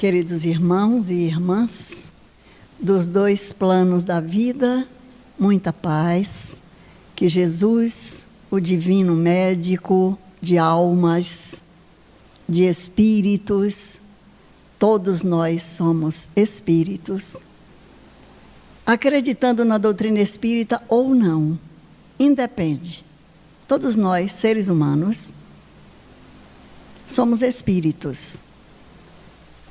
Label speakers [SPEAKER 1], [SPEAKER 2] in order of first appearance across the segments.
[SPEAKER 1] Queridos irmãos e irmãs, dos dois planos da vida, muita paz, que Jesus, o divino médico de almas, de espíritos, todos nós somos espíritos, acreditando na doutrina espírita ou não, independe. Todos nós, seres humanos, somos espíritos.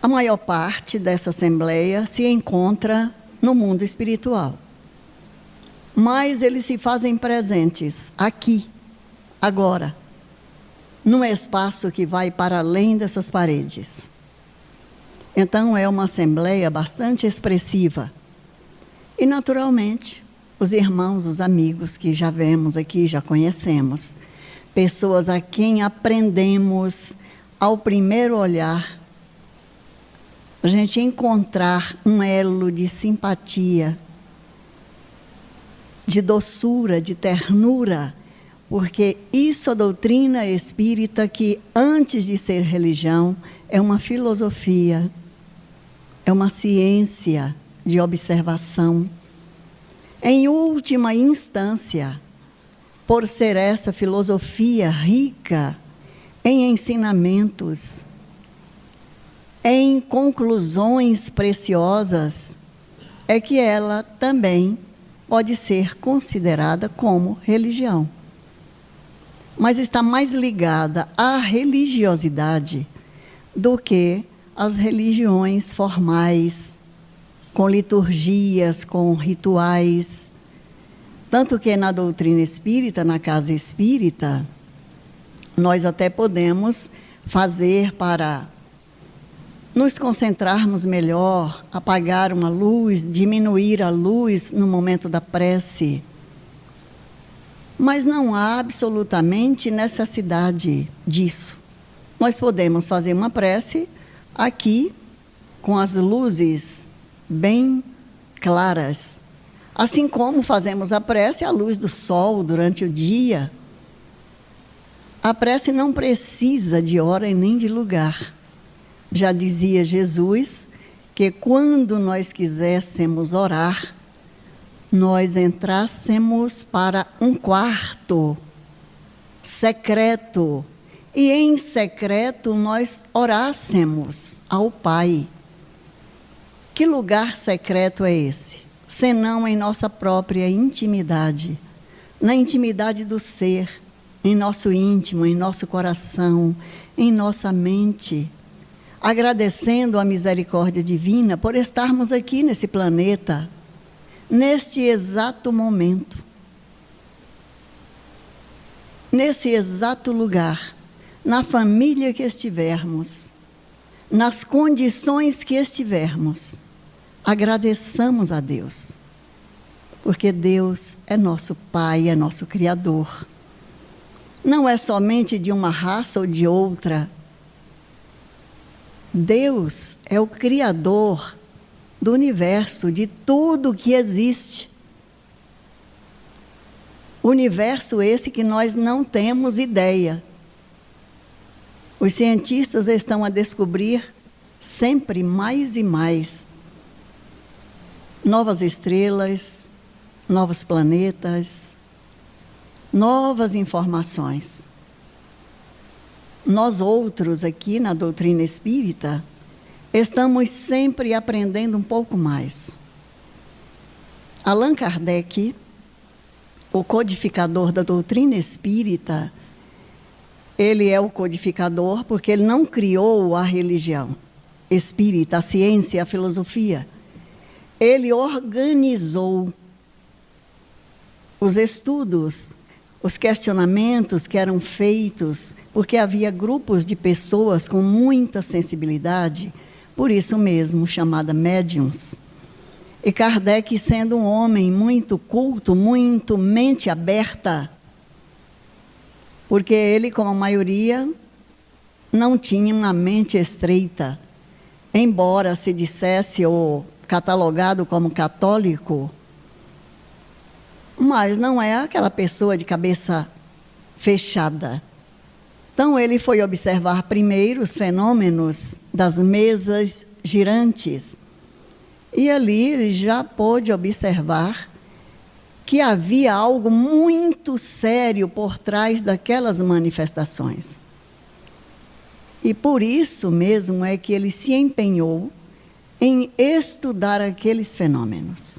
[SPEAKER 1] A maior parte dessa assembleia se encontra no mundo espiritual. Mas eles se fazem presentes aqui, agora, num espaço que vai para além dessas paredes. Então é uma assembleia bastante expressiva. E naturalmente, os irmãos, os amigos que já vemos aqui, já conhecemos, pessoas a quem aprendemos ao primeiro olhar, a gente encontrar um elo de simpatia, de doçura, de ternura, porque isso a doutrina espírita, que antes de ser religião, é uma filosofia, é uma ciência de observação. Em última instância, por ser essa filosofia rica em ensinamentos, em conclusões preciosas, é que ela também pode ser considerada como religião. Mas está mais ligada à religiosidade do que às religiões formais, com liturgias, com rituais. Tanto que na doutrina espírita, na casa espírita, nós até podemos fazer para nos concentrarmos melhor, apagar uma luz, diminuir a luz no momento da prece. Mas não há absolutamente necessidade disso. Nós podemos fazer uma prece aqui, com as luzes bem claras. Assim como fazemos a prece à luz do sol durante o dia. A prece não precisa de hora e nem de lugar. Já dizia Jesus que quando nós quiséssemos orar, nós entrássemos para um quarto secreto e em secreto nós orássemos ao Pai. Que lugar secreto é esse? Senão em nossa própria intimidade, na intimidade do ser, em nosso íntimo, em nosso coração, em nossa mente, agradecendo a misericórdia divina por estarmos aqui nesse planeta, neste exato momento, nesse exato lugar, na família que estivermos, nas condições que estivermos, agradeçamos a Deus, porque Deus é nosso Pai, é nosso Criador. Não é somente de uma raça ou de outra. Deus é o Criador do universo, de tudo que existe. Universo esse que nós não temos ideia. Os cientistas estão a descobrir sempre mais e mais novas estrelas, novos planetas, novas informações. Nós outros aqui na doutrina espírita estamos sempre aprendendo um pouco mais. Allan Kardec, o codificador da doutrina espírita, ele é o codificador porque ele não criou a religião espírita, a ciência, a filosofia. Ele organizou os estudos, os questionamentos que eram feitos, porque havia grupos de pessoas com muita sensibilidade, por isso mesmo chamada médiuns. E Kardec, sendo um homem muito culto, muito mente aberta, porque ele, como a maioria, não tinha uma mente estreita, embora se dissesse ou catalogado como católico, mas não é aquela pessoa de cabeça fechada. Então ele foi observar primeiro os fenômenos das mesas girantes. E ali ele já pôde observar que havia algo muito sério por trás daquelas manifestações. E por isso mesmo é que ele se empenhou em estudar aqueles fenômenos.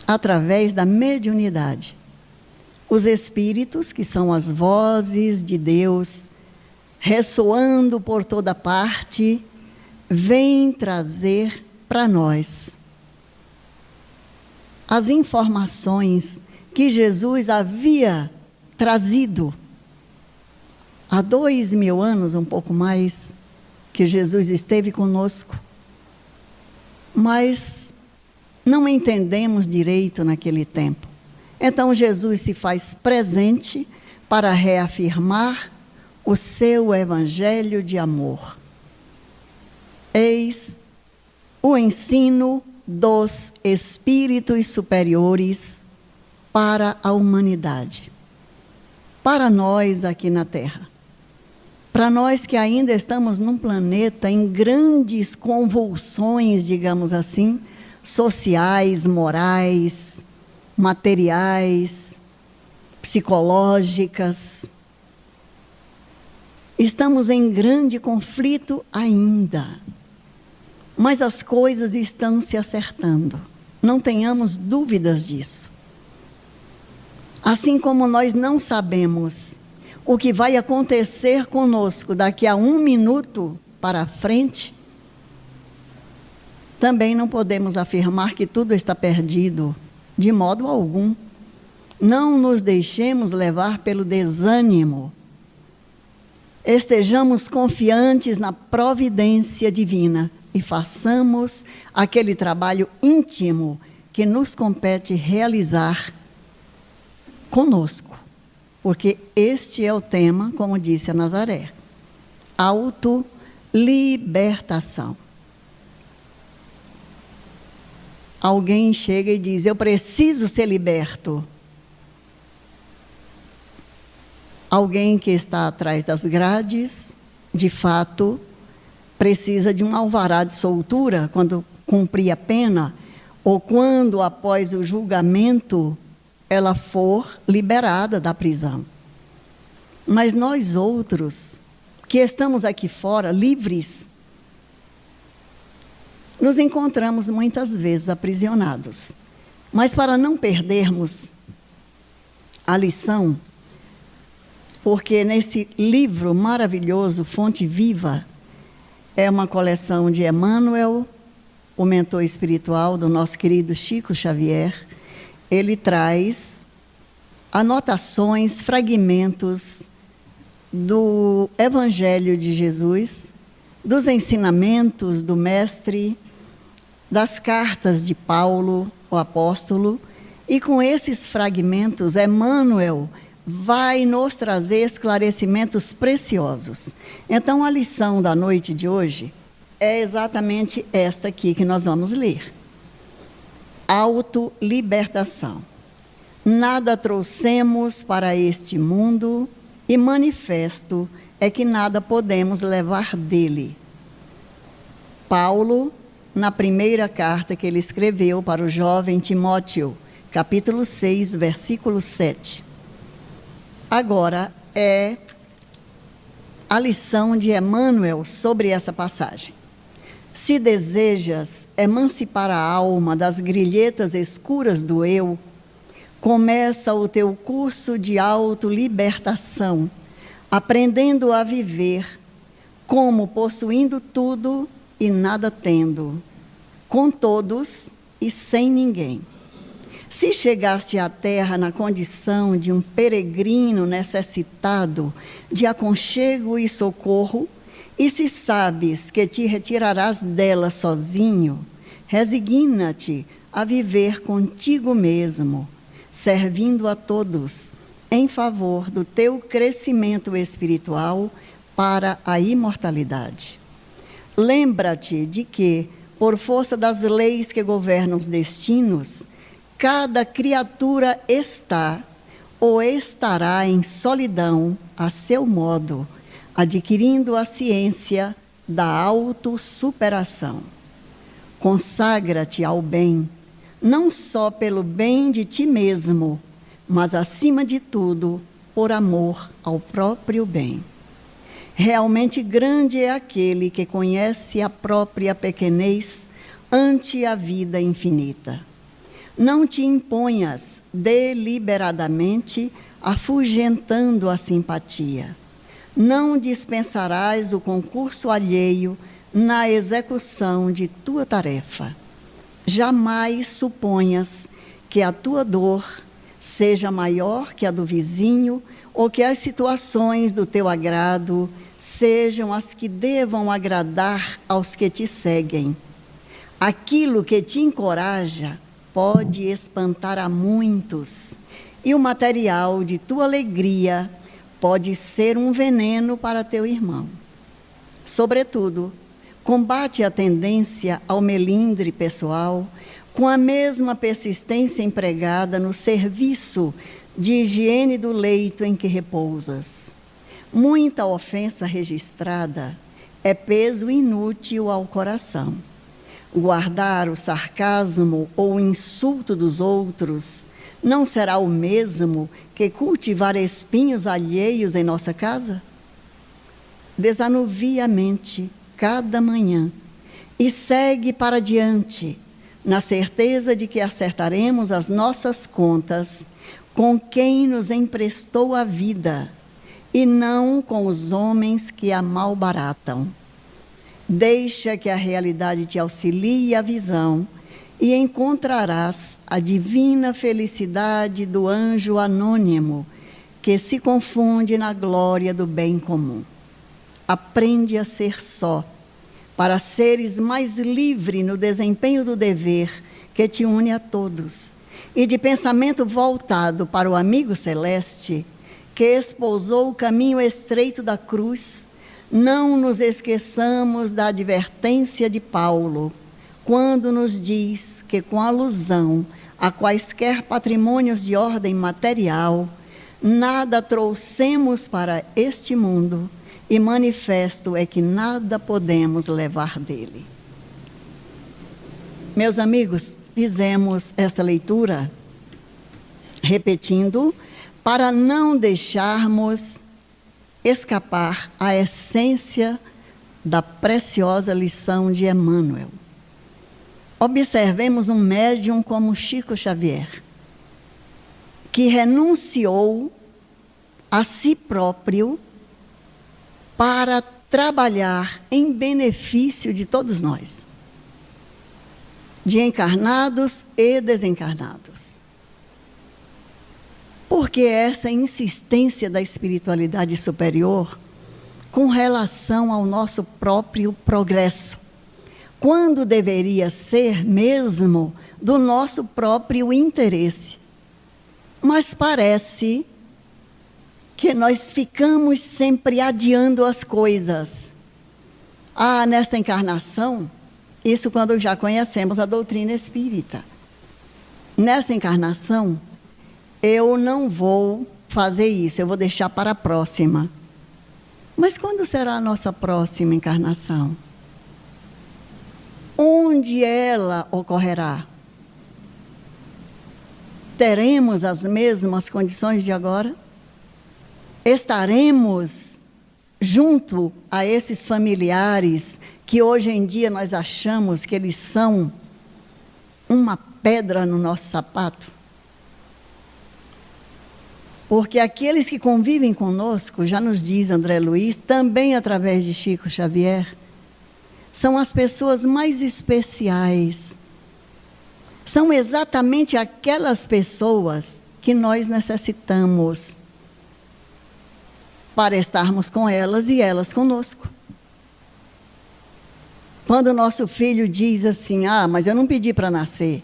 [SPEAKER 1] Através da mediunidade, os espíritos, que são as vozes de Deus, ressoando por toda parte, vêm trazer para nós as informações que Jesus havia trazido há 2000 anos, um pouco mais, que Jesus esteve conosco. Mas não entendemos direito naquele tempo. Então Jesus se faz presente para reafirmar o seu evangelho de amor. Eis o ensino dos espíritos superiores para a humanidade, para nós aqui na Terra, para nós que ainda estamos num planeta em grandes convulsões, digamos assim, sociais, morais, materiais, psicológicas. Estamos em grande conflito ainda. Mas as coisas estão se acertando. Não tenhamos dúvidas disso. Assim como nós não sabemos o que vai acontecer conosco daqui a 1 minuto para frente, também não podemos afirmar que tudo está perdido, de modo algum. Não nos deixemos levar pelo desânimo. Estejamos confiantes na providência divina e façamos aquele trabalho íntimo que nos compete realizar conosco. Porque este é o tema, como disse a Nazaré, autolibertação. Alguém chega e diz, eu preciso ser liberto. Alguém que está atrás das grades, de fato, precisa de um alvará de soltura quando cumprir a pena, ou quando, após o julgamento, ela for liberada da prisão. Mas nós outros, que estamos aqui fora, livres, nos encontramos muitas vezes aprisionados. Mas para não perdermos a lição, porque nesse livro maravilhoso, Fonte Viva, é uma coleção de Emmanuel, o mentor espiritual do nosso querido Chico Xavier. Ele traz anotações, fragmentos do Evangelho de Jesus, dos ensinamentos do Mestre, das cartas de Paulo, o apóstolo, e com esses fragmentos, Emmanuel vai nos trazer esclarecimentos preciosos. Então, a lição da noite de hoje é exatamente esta aqui que nós vamos ler. Autolibertação. Nada trouxemos para este mundo e manifesto é que nada podemos levar dele. Paulo, na primeira carta que ele escreveu para o jovem Timóteo, capítulo 6, versículo 7. Agora é a lição de Emmanuel sobre essa passagem. Se desejas emancipar a alma das grilhetas escuras do eu, começa o teu curso de autolibertação, aprendendo a viver como possuindo tudo e nada tendo, com todos e sem ninguém. Se chegaste à terra na condição de um peregrino necessitado de aconchego e socorro, e se sabes que te retirarás dela sozinho, resigna-te a viver contigo mesmo, servindo a todos, em favor do teu crescimento espiritual para a imortalidade. Lembra-te de que, por força das leis que governam os destinos, cada criatura está ou estará em solidão a seu modo, adquirindo a ciência da autossuperação. Consagra-te ao bem, não só pelo bem de ti mesmo, mas, acima de tudo, por amor ao próprio bem. Realmente grande é aquele que conhece a própria pequenez ante a vida infinita. Não te imponhas deliberadamente, afugentando a simpatia. Não dispensarás o concurso alheio na execução de tua tarefa. Jamais suponhas que a tua dor seja maior que a do vizinho ou que as situações do teu agrado sejam as que devam agradar aos que te seguem. Aquilo que te encoraja pode espantar a muitos, e o material de tua alegria pode ser um veneno para teu irmão. Sobretudo, combate a tendência ao melindre pessoal com a mesma persistência empregada no serviço de higiene do leito em que repousas. Muita ofensa registrada é peso inútil ao coração. Guardar o sarcasmo ou o insulto dos outros não será o mesmo que cultivar espinhos alheios em nossa casa? Desanuvia a mente cada manhã e segue para diante, na certeza de que acertaremos as nossas contas com quem nos emprestou a vida e não com os homens que a malbaratam. Deixa que a realidade te auxilie a visão e encontrarás a divina felicidade do anjo anônimo que se confunde na glória do bem comum. Aprende a ser só, para seres mais livre no desempenho do dever que te une a todos, e de pensamento voltado para o amigo celeste que espousou o caminho estreito da cruz. Não nos esqueçamos da advertência de Paulo, quando nos diz que, com alusão a quaisquer patrimônios de ordem material, nada trouxemos para este mundo, e manifesto é que nada podemos levar dele. Meus amigos, fizemos esta leitura, repetindo, para não deixarmos escapar a essência da preciosa lição de Emmanuel. Observemos um médium como Chico Xavier, que renunciou a si próprio para trabalhar em benefício de todos nós, de encarnados e desencarnados. Porque essa insistência da espiritualidade superior com relação ao nosso próprio progresso, quando deveria ser mesmo do nosso próprio interesse. Mas parece que nós ficamos sempre adiando as coisas. Nesta encarnação, isso quando já conhecemos a doutrina espírita. Nessa encarnação, eu não vou fazer isso, eu vou deixar para a próxima. Mas quando será a nossa próxima encarnação? Onde ela ocorrerá? Teremos as mesmas condições de agora? Estaremos junto a esses familiares que hoje em dia nós achamos que eles são uma pedra no nosso sapato? Porque aqueles que convivem conosco, já nos diz André Luiz, também através de Chico Xavier, são as pessoas mais especiais. São exatamente aquelas pessoas que nós necessitamos para estarmos com elas e elas conosco. Quando o nosso filho diz assim, mas eu não pedi para nascer,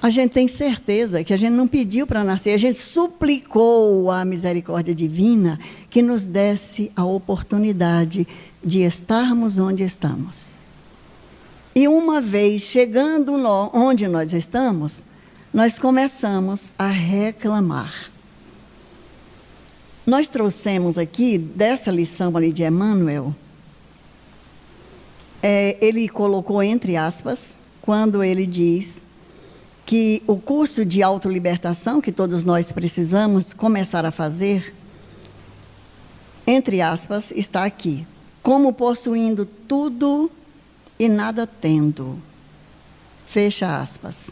[SPEAKER 1] a gente tem certeza que a gente não pediu para nascer, a gente suplicou à misericórdia divina que nos desse a oportunidade de estarmos onde estamos. E uma vez chegando onde nós estamos, nós começamos a reclamar. Nós trouxemos aqui, dessa lição ali de Emmanuel, ele colocou entre aspas, quando ele diz que o curso de autolibertação que todos nós precisamos começar a fazer, entre aspas, está aqui. Como possuindo tudo e nada tendo. Fecha aspas.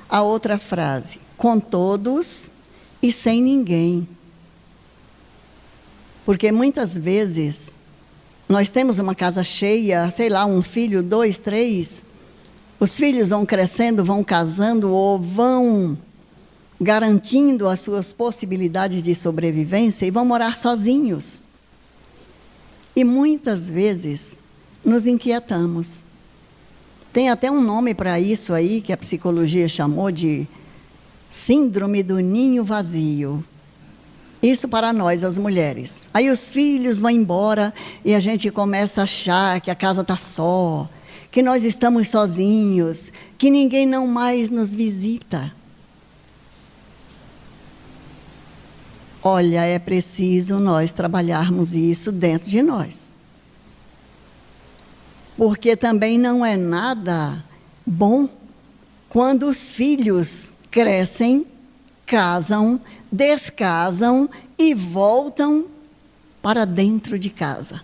[SPEAKER 1] A outra frase, com todos e sem ninguém. Porque muitas vezes nós temos uma casa cheia, sei lá, um filho, 2, 3, os filhos vão crescendo, vão casando ou vão garantindo as suas possibilidades de sobrevivência e vão morar sozinhos. E muitas vezes nos inquietamos. Tem até um nome para isso aí, que a psicologia chamou de síndrome do ninho vazio. Isso para nós, as mulheres. Aí os filhos vão embora e a gente começa a achar que a casa está só, que nós estamos sozinhos, que ninguém não mais nos visita. Olha, é preciso nós trabalharmos isso dentro de nós. Porque também não é nada bom quando os filhos crescem, casam, descasam e voltam para dentro de casa,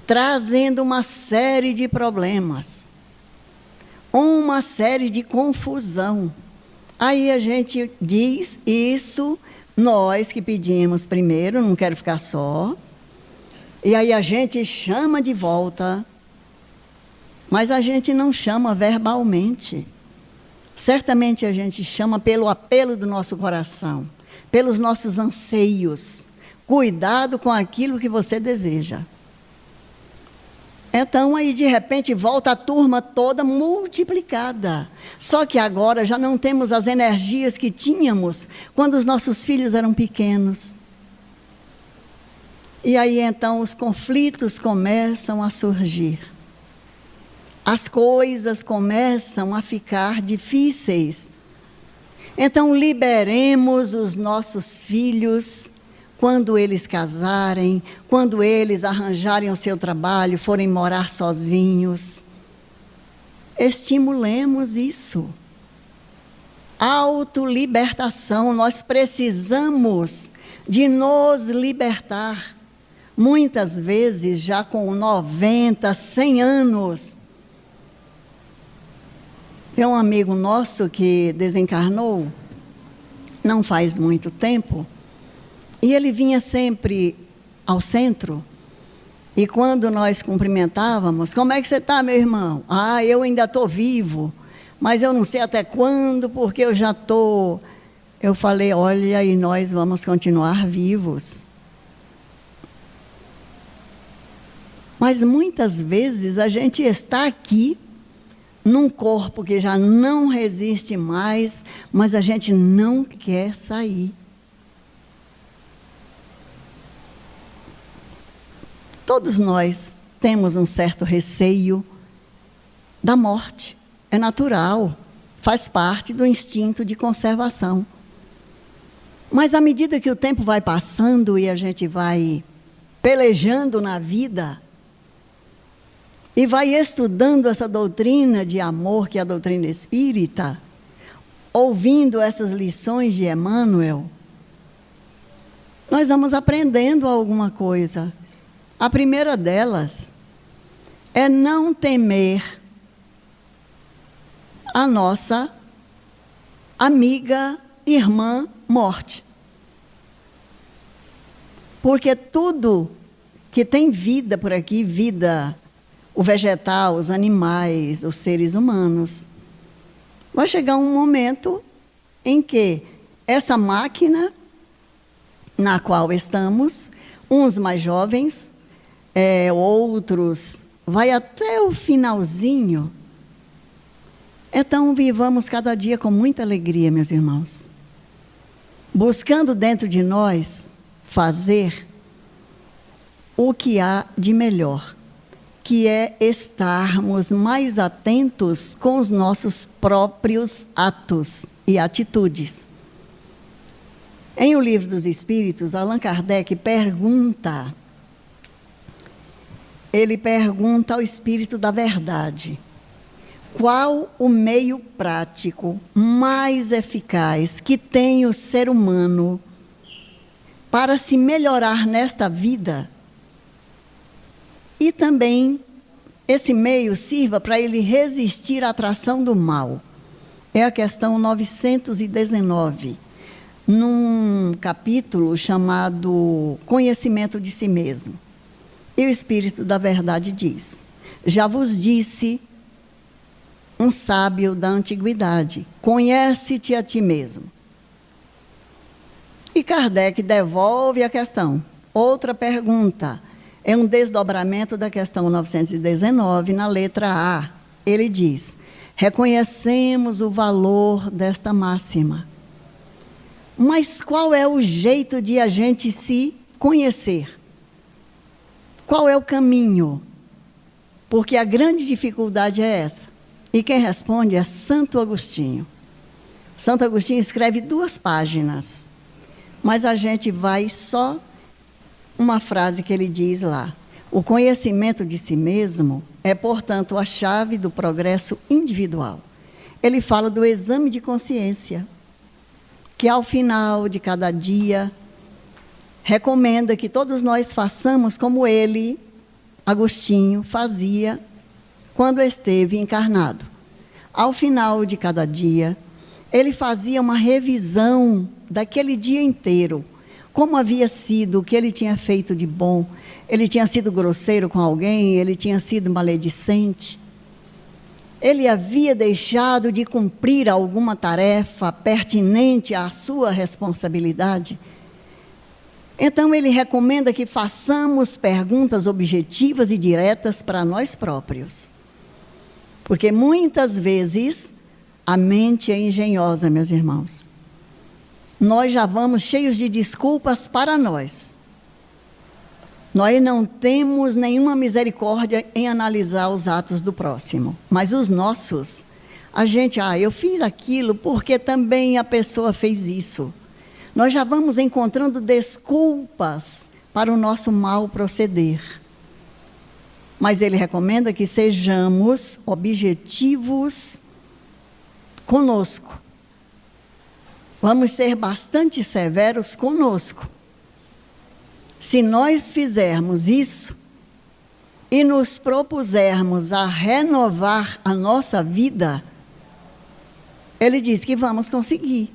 [SPEAKER 1] trazendo uma série de problemas, uma série de confusão. Aí a gente diz isso, nós que pedimos primeiro, não quero ficar só, e aí a gente chama de volta, mas a gente não chama verbalmente. Certamente a gente chama pelo apelo do nosso coração, pelos nossos anseios. Cuidado com aquilo que você deseja. Então, aí de repente volta a turma toda multiplicada. Só que agora já não temos as energias que tínhamos quando os nossos filhos eram pequenos. E aí então os conflitos começam a surgir. As coisas começam a ficar difíceis. Então, liberemos os nossos filhos quando eles casarem, quando eles arranjarem o seu trabalho, forem morar sozinhos. Estimulemos isso. Autolibertação, nós precisamos de nos libertar. Muitas vezes, já com 90, 100 anos. Tem um amigo nosso que desencarnou, não faz muito tempo, e ele vinha sempre ao centro, e quando nós cumprimentávamos, como é que você está, meu irmão? Ah, eu ainda estou vivo, mas eu não sei até quando, porque eu já estou... Eu falei, olha, e nós vamos continuar vivos. Mas muitas vezes a gente está aqui, num corpo que já não resiste mais, mas a gente não quer sair. Todos nós temos um certo receio da morte. É natural, faz parte do instinto de conservação. Mas à medida que o tempo vai passando e a gente vai pelejando na vida, e vai estudando essa doutrina de amor, que é a doutrina espírita, ouvindo essas lições de Emmanuel, nós vamos aprendendo alguma coisa. A primeira delas é não temer a nossa amiga, irmã, morte. Porque tudo que tem vida por aqui, vida... o vegetal, os animais, os seres humanos. Vai chegar um momento em que essa máquina na qual estamos, uns mais jovens, outros, vai até o finalzinho. Então, vivamos cada dia com muita alegria, meus irmãos. Buscando dentro de nós fazer o que há de melhor, que é estarmos mais atentos com os nossos próprios atos e atitudes. Em O Livro dos Espíritos, Allan Kardec pergunta ao Espírito da Verdade: qual o meio prático mais eficaz que tem o ser humano para se melhorar nesta vida e também esse meio sirva para ele resistir à atração do mal? É a questão 919, num capítulo chamado Conhecimento de Si Mesmo. E o Espírito da Verdade diz: já vos disse um sábio da antiguidade, conhece-te a ti mesmo. E Kardec devolve a questão. Outra pergunta, é um desdobramento da questão 919, na letra A. Ele diz: reconhecemos o valor desta máxima. Mas qual é o jeito de a gente se conhecer? Qual é o caminho? Porque a grande dificuldade é essa. E quem responde é Santo Agostinho. Santo Agostinho escreve 2 páginas, mas a gente vai só uma frase que ele diz lá: o conhecimento de si mesmo é, portanto, a chave do progresso individual. Ele fala do exame de consciência, que ao final de cada dia recomenda que todos nós façamos como ele, Agostinho, fazia quando esteve encarnado. Ao final de cada dia, ele fazia uma revisão daquele dia inteiro, como havia sido, o que ele tinha feito de bom. Ele tinha sido grosseiro com alguém, ele tinha sido maledicente, ele havia deixado de cumprir alguma tarefa pertinente à sua responsabilidade. Então ele recomenda que façamos perguntas objetivas e diretas para nós próprios. Porque muitas vezes a mente é engenhosa, meus irmãos. Nós já vamos cheios de desculpas para nós. Nós não temos nenhuma misericórdia em analisar os atos do próximo. Mas os nossos, a gente, eu fiz aquilo porque também a pessoa fez isso. Nós já vamos encontrando desculpas para o nosso mau proceder. Mas ele recomenda que sejamos objetivos conosco. Vamos ser bastante severos conosco. Se nós fizermos isso e nos propusermos a renovar a nossa vida, ele diz que vamos conseguir.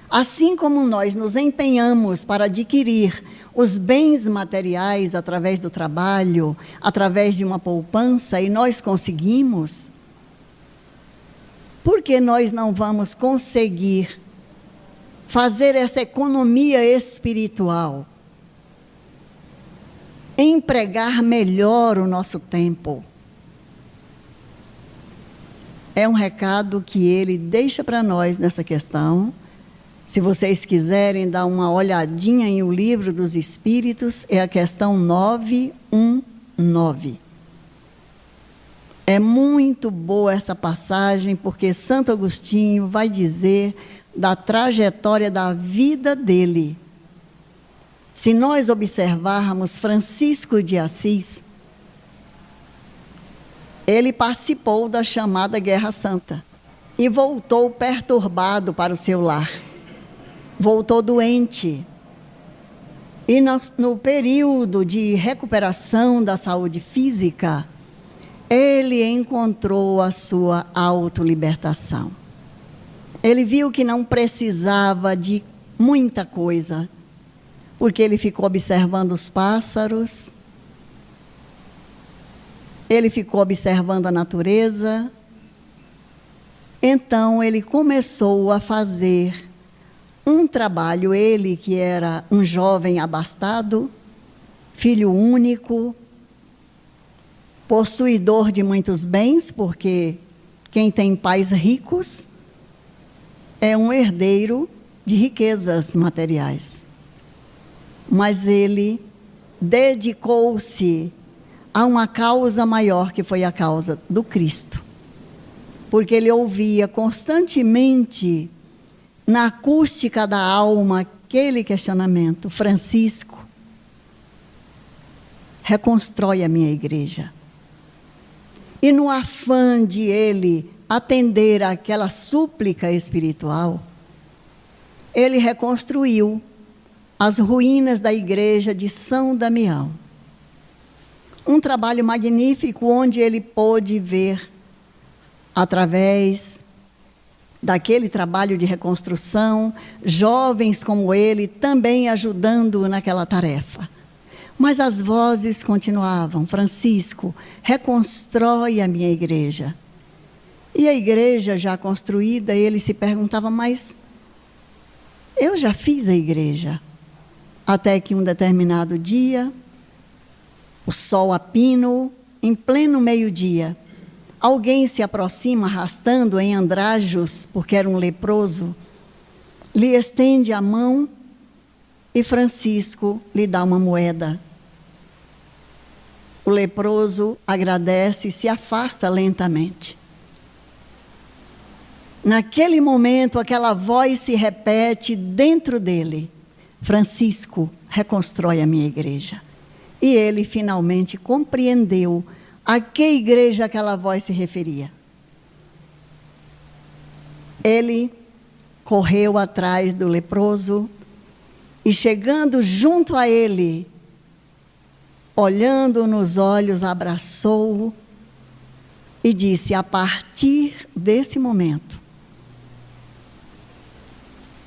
[SPEAKER 1] Assim como nós nos empenhamos para adquirir os bens materiais através do trabalho, através de uma poupança, e nós conseguimos, por que nós não vamos conseguir fazer essa economia espiritual? Empregar melhor o nosso tempo. É um recado que ele deixa para nós nessa questão. Se vocês quiserem dar uma olhadinha em O Livro dos Espíritos, é a questão 919. É muito boa essa passagem, porque Santo Agostinho vai dizer da trajetória da vida dele. Se nós observarmos Francisco de Assis, ele participou da chamada Guerra Santa e voltou perturbado para o seu lar. Voltou doente. E no período de recuperação da saúde física, ele encontrou a sua autolibertação. Ele viu que não precisava de muita coisa, porque ele ficou observando os pássaros, ele ficou observando a natureza. Então ele começou a fazer um trabalho, ele que era um jovem abastado, filho único, possuidor de muitos bens, porque quem tem pais ricos é um herdeiro de riquezas materiais. Mas ele dedicou-se a uma causa maior, que foi a causa do Cristo. Porque ele ouvia constantemente, na acústica da alma naquele questionamento, Francisco, reconstrói a minha igreja. E no afã de ele atender àquela súplica espiritual, ele reconstruiu as ruínas da igreja de São Damião. Um trabalho magnífico onde ele pôde ver, através daquele trabalho de reconstrução, jovens como ele também ajudando naquela tarefa. Mas as vozes continuavam: Francisco, reconstrói a minha igreja. E a igreja já construída, ele se perguntava: mas eu já fiz a igreja. Até que um determinado dia, o sol a pino, em pleno meio-dia, alguém se aproxima arrastando em andrajos, porque era um leproso, lhe estende a mão e Francisco lhe dá uma moeda. O leproso agradece e se afasta lentamente. Naquele momento, aquela voz se repete dentro dele: Francisco, reconstrói a minha igreja. E ele finalmente compreendeu a que igreja aquela voz se referia. Ele correu atrás do leproso e, chegando junto a ele, olhando nos olhos, abraçou-o e disse: a partir desse momento,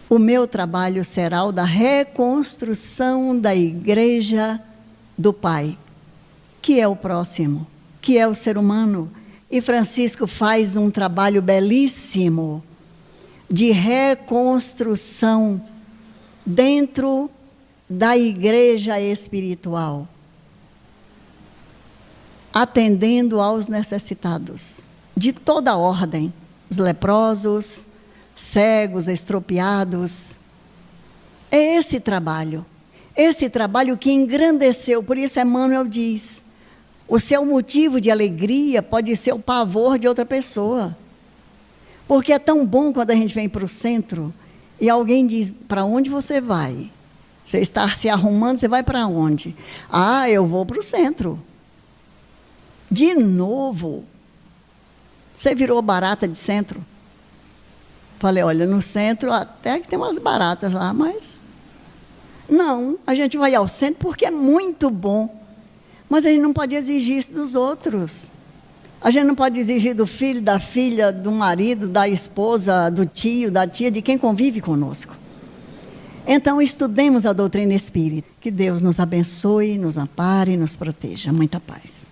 [SPEAKER 1] o meu trabalho será o da reconstrução da igreja do Pai, que é o próximo, que é o ser humano. E Francisco faz um trabalho belíssimo de reconstrução dentro da igreja espiritual, atendendo aos necessitados, de toda ordem, os leprosos, cegos, estropiados. É esse trabalho que engrandeceu. Por isso Emmanuel diz: o seu motivo de alegria pode ser o pavor de outra pessoa. Porque é tão bom quando a gente vem para o centro e alguém diz: para onde você vai? Você está se arrumando, você vai para onde? Ah, eu vou para o centro. De novo? Você virou barata de centro? Falei: olha, no centro até que tem umas baratas lá, mas não, a gente vai ao centro porque é muito bom. Mas a gente não pode exigir isso dos outros. A gente não pode exigir do filho, da filha, do marido, da esposa, do tio, da tia, de quem convive conosco. Então, estudemos a doutrina espírita. Que Deus nos abençoe, nos ampare e nos proteja. Muita paz.